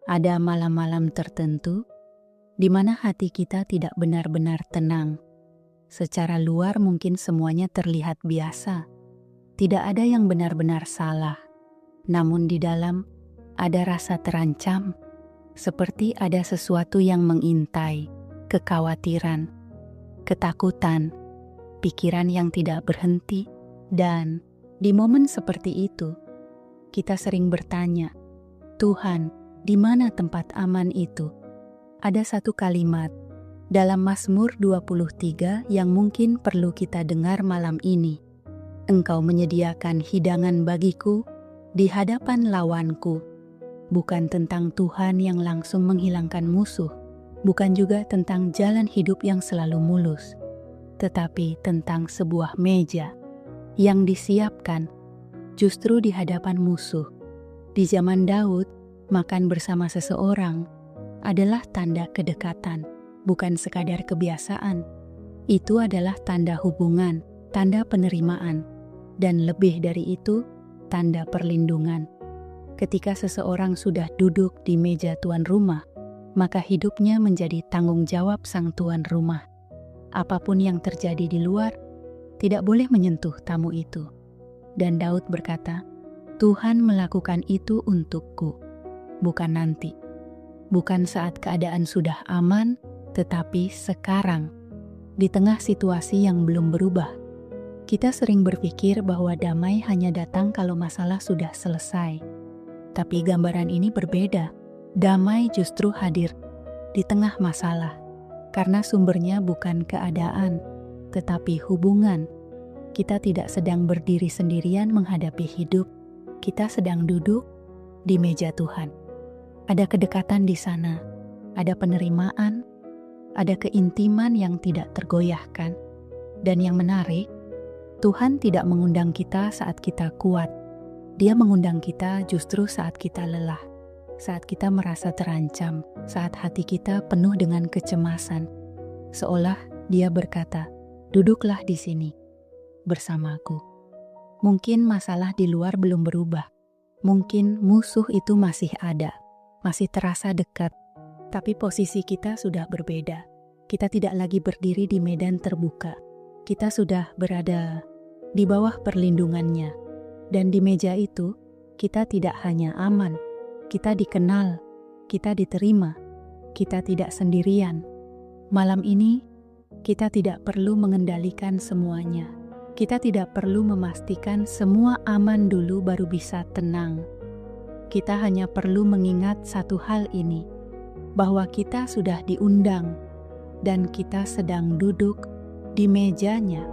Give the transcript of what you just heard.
Ada malam-malam tertentu di mana hati kita tidak benar-benar tenang. Secara luar mungkin semuanya terlihat biasa. Tidak ada yang benar-benar salah. Namun di dalam ada rasa terancam, seperti ada sesuatu yang mengintai, kekhawatiran, ketakutan, pikiran yang tidak berhenti. Dan di momen seperti itu, kita sering bertanya, Tuhan, di mana tempat aman itu? Ada satu kalimat dalam Mazmur 23 yang mungkin perlu kita dengar malam ini. Engkau menyediakan hidangan bagiku di hadapan lawanku. Bukan tentang Tuhan yang langsung menghilangkan musuh, bukan juga tentang jalan hidup yang selalu mulus, tetapi tentang sebuah meja yang disiapkan justru di hadapan musuh. Di zaman Daud, makan bersama seseorang adalah tanda kedekatan, bukan sekadar kebiasaan. Itu adalah tanda hubungan, tanda penerimaan, dan lebih dari itu, tanda perlindungan. Ketika seseorang sudah duduk di meja tuan rumah, maka hidupnya menjadi tanggung jawab sang tuan rumah. Apapun yang terjadi di luar, tidak boleh menyentuh tamu itu. Dan Daud berkata, Tuhan melakukan itu untukku. Bukan nanti, bukan saat keadaan sudah aman, tetapi sekarang, di tengah situasi yang belum berubah. Kita sering berpikir bahwa damai hanya datang kalau masalah sudah selesai. Tapi gambaran ini berbeda. Damai justru hadir di tengah masalah, karena sumbernya bukan keadaan, tetapi hubungan. Kita tidak sedang berdiri sendirian menghadapi hidup, kita sedang duduk di meja Tuhan. Ada kedekatan di sana, ada penerimaan, ada keintiman yang tidak tergoyahkan. Dan yang menarik, Tuhan tidak mengundang kita saat kita kuat. Dia mengundang kita justru saat kita lelah, saat kita merasa terancam, saat hati kita penuh dengan kecemasan. Seolah Dia berkata, duduklah di sini bersamaku. Mungkin masalah di luar belum berubah. Mungkin musuh itu masih ada, masih terasa dekat, tapi posisi kita sudah berbeda. Kita tidak lagi berdiri di medan terbuka. Kita sudah berada di bawah perlindungannya. Dan di meja itu, kita tidak hanya aman, kita dikenal, kita diterima, kita tidak sendirian. Malam ini, kita tidak perlu mengendalikan semuanya. Kita tidak perlu memastikan semua aman dulu baru bisa tenang. Kita hanya perlu mengingat satu hal ini, bahwa kita sudah diundang dan kita sedang duduk di mejanya.